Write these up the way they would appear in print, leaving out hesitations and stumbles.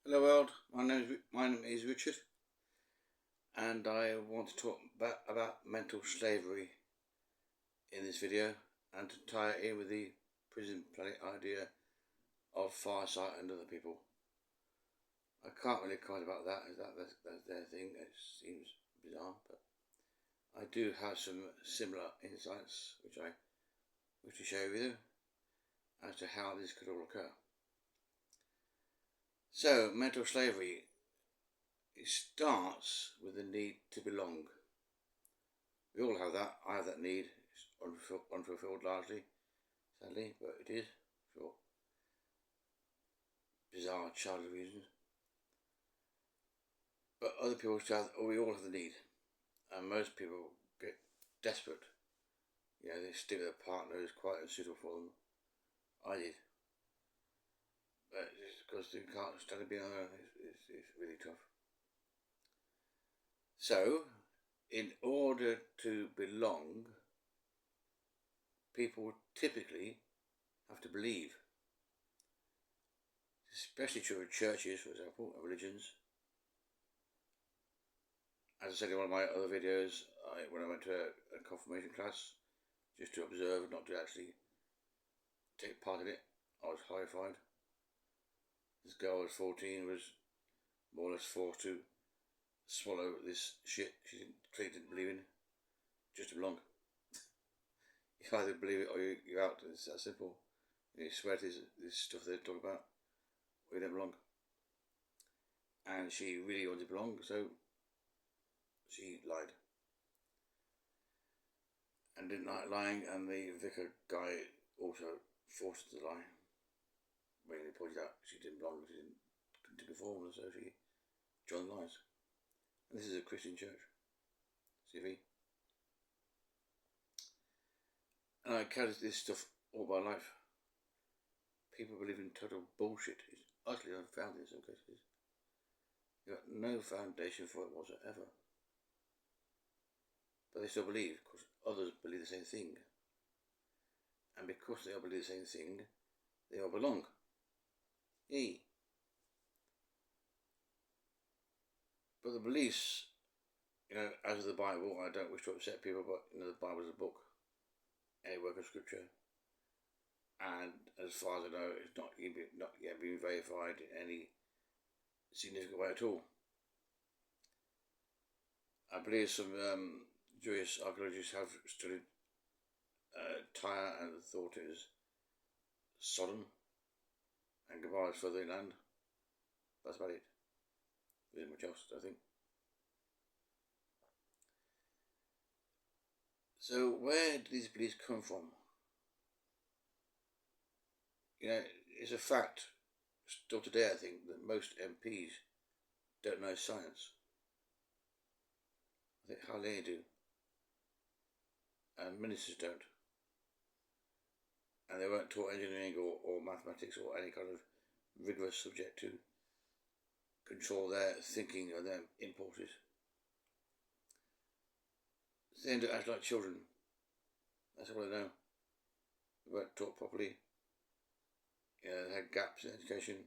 Hello world, my name is Richard, and I want to talk about mental slavery in this video, and to tie it in with the prison planet idea of Farsight and other people. I can't really comment about that, as that's their thing. It seems bizarre, but I do have some similar insights which I wish to share with you as to how this could all occur. So, mental slavery, it starts with the need to belong. We all have that. I have that need. It's unfulfilled largely, sadly, but it is for bizarre childhood reasons. But other people we all have the need, and most people get desperate. You know, they stick with a partner who's quite unsuitable for them. I did, but just because they can't stand to be on their own, it's really tough. So, in order to belong, people typically have to believe, especially true of churches, for example, and religions. As I said in one of my other videos, when I went to a confirmation class, just to observe, not to actually take part in it, I was horrified. This girl was 14, was more or less forced to swallow this shit she didn't believe in, just to belong. You either believe it or you're out. It's that simple. You swear to this stuff they talk about, or you don't belong. And she really wanted to belong, so she lied. And didn't like lying, and the vicar guy also forced her to lie. When he pointed out she didn't belong, she couldn't conform, and so she joined the lies. And this is a Christian church, CV. And I carried this stuff all my life. People believe in total bullshit. It's utterly unfounded in some cases. You've got no foundation for it whatsoever. But they still believe, because others believe the same thing. And because they all believe the same thing, they all belong. Yay. But the beliefs, as of the Bible, I don't wish to upset people, but the Bible is a book, a work of scripture. And as far as I know, it's not yet been verified in any significant way at all. I believe some Jewish archaeologists have studied Tyre and thought it was Sodom, and Gomorrah is further inland. That's about it. There isn't much else, I think. So where do these beliefs come from? It's a fact still today, I think, that most MPs don't know science. I think hardly any do. And ministers don't. And they weren't taught engineering or mathematics or any kind of rigorous subject to control their thinking and their impulses. So they end up acting like children. That's all they know. They weren't taught properly. They had gaps in education.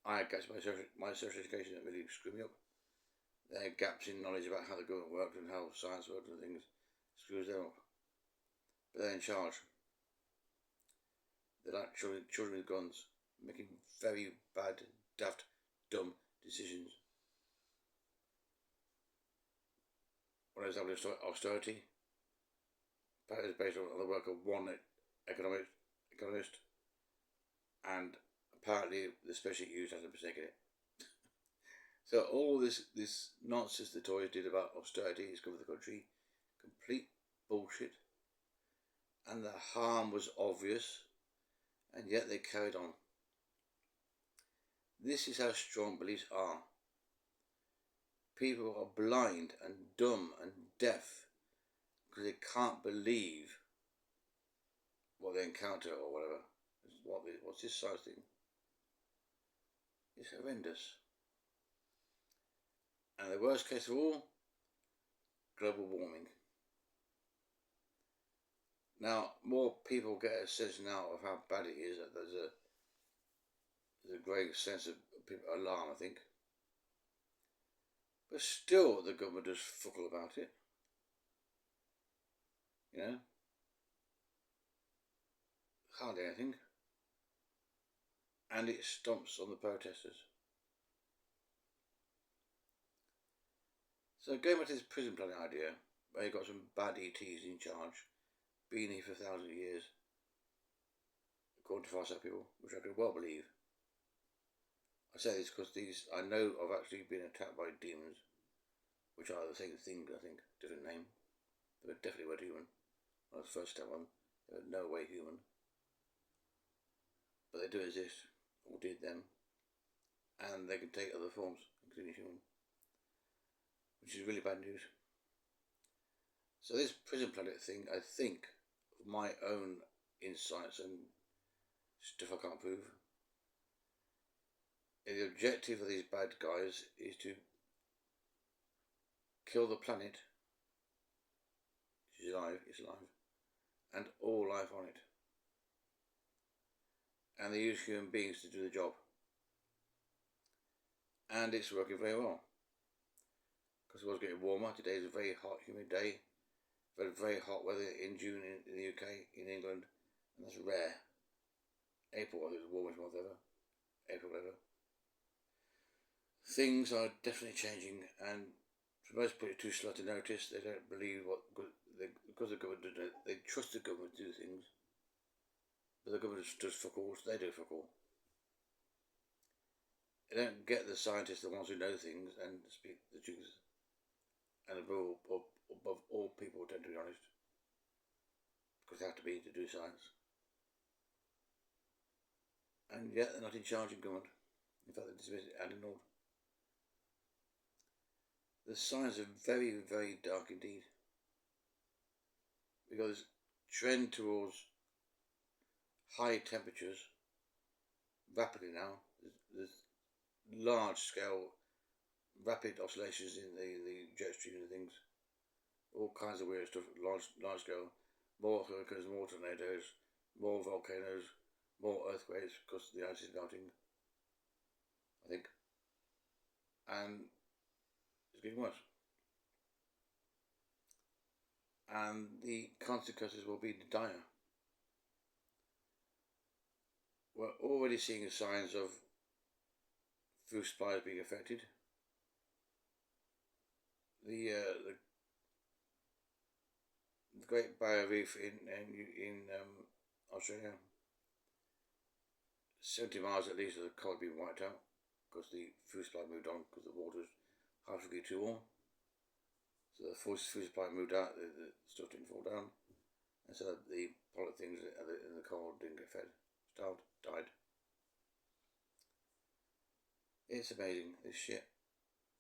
I had gaps in my social education that really screwed me up. They had gaps in knowledge about how the government worked and how science worked and things. Screws them up. But they're in charge. They're like children with guns, making very bad, daft, dumb decisions. One example of austerity. That is based on the work of one economist, and apparently the spreadsheet used hasn't mistaken it. So all this nonsense the Tories did about austerity is good for the country, complete bullshit, and the harm was obvious, and yet they carried on. This is how strong beliefs are. People are blind and dumb and deaf because they can't believe what they encounter or whatever. What's this science thing? It's horrendous. And the worst case of all, global warming. Now, more people get a sense now of how bad it is. That there's a growing sense of alarm, I think. But still, the government does fuck all about it. You know? Hardly anything. And it stomps on the protesters. So going back to this prison planning idea, where you've got some bad ETs in charge, been here for 1,000 years, according to far-sighted people, which I could well believe. I say this because I know I've actually been attacked by demons, which are the same thing, I think, different name. They definitely weren't human. When I was first step one, they were no way human. But they do exist, or did then, and they can take other forms, including human, which is really bad news. So this prison planet thing, I think, of my own insights and stuff I can't prove, the objective of these bad guys is to kill the planet, which is alive, and all life on it. And they use human beings to do the job. And it's working very well. Because it was getting warmer. Today is a very hot, humid day. Very, very hot weather in June in the UK, in England. And that's rare. April was the warmest month ever. April ever. Things are definitely changing, and for most people too slow to notice. They don't believe because the government they trust the government to do things, but the government does fuck all, so they do fuck all. They don't get the scientists, the ones who know things and speak the truth, and above all people, tend to be honest, because they have to be to do science. And yet they're not in charge of government. In fact, they're dismissed and ignored. The signs are very, very dark indeed. Because trend towards high temperatures rapidly now. There's large scale, rapid oscillations in the jet stream and things. All kinds of weird stuff, large scale. More hurricanes, more tornadoes, more volcanoes, more earthquakes because the ice is melting, I think. And it's getting worse. And the consequences will be dire. We're already seeing signs of food supplies being affected. The Great Barrier Reef in Australia, 70 miles at least of the coral being wiped out because the food supply moved on because the water's half a degree too warm. So the food supply moved out, the stuff didn't fall down, and so the pollen things in the coral didn't get fed, starved, died. It's amazing, this shit.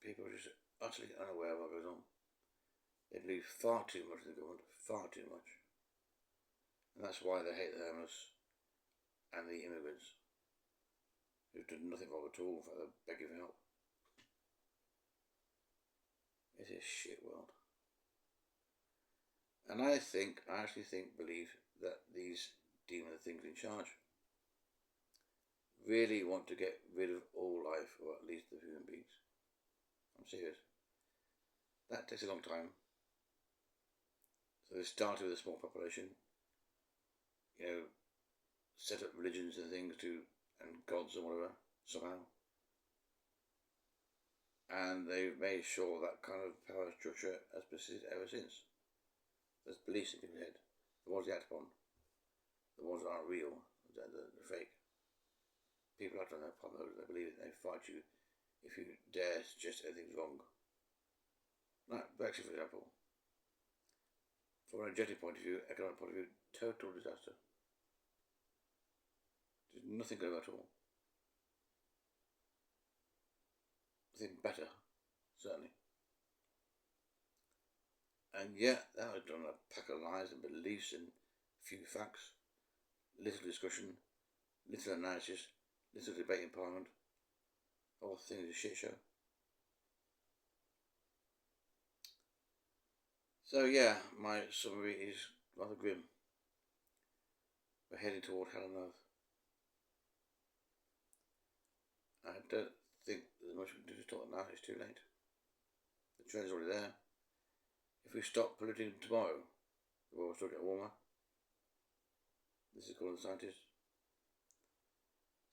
People are just utterly unaware of what goes on. They believe far too much in the government, far too much. And that's why they hate the homeless and the immigrants, who've done nothing wrong at all. In fact, they're begging for help. It's a shit world. And I actually believe that these demon things in charge really want to get rid of all life, or at least the human beings. I'm serious. That takes a long time. So they started with a small population, set up religions and things and gods and whatever, somehow. And they've made sure that kind of power structure has persisted ever since. There's beliefs in people's head. The ones they act upon. The ones that aren't real. The fake. People act on those. They believe it. They fight you if you dare suggest anything's wrong. Like Brexit, for example. From an energetic point of view, economic point of view, total disaster. There's nothing going at all. Nothing better, certainly. And yet, that was done on a pack of lies and beliefs and few facts, little discussion, little analysis, little debate in Parliament. The whole thing is a shit show. So yeah, my summary is rather grim. We're heading toward hell on earth. start now, it's too late. The trend's already there. If we stop polluting tomorrow, the world will still get warmer. This is called the scientists.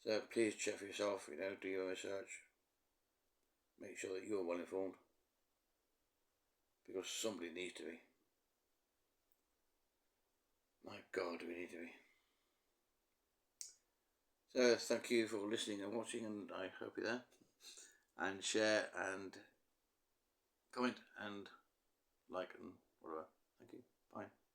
So please check for yourself, do your research. Make sure that you're well informed. Because somebody needs to be. My God, we need to be. So thank you for listening and watching, and I hope you're there. And share and comment and like and whatever. Thank you. Bye.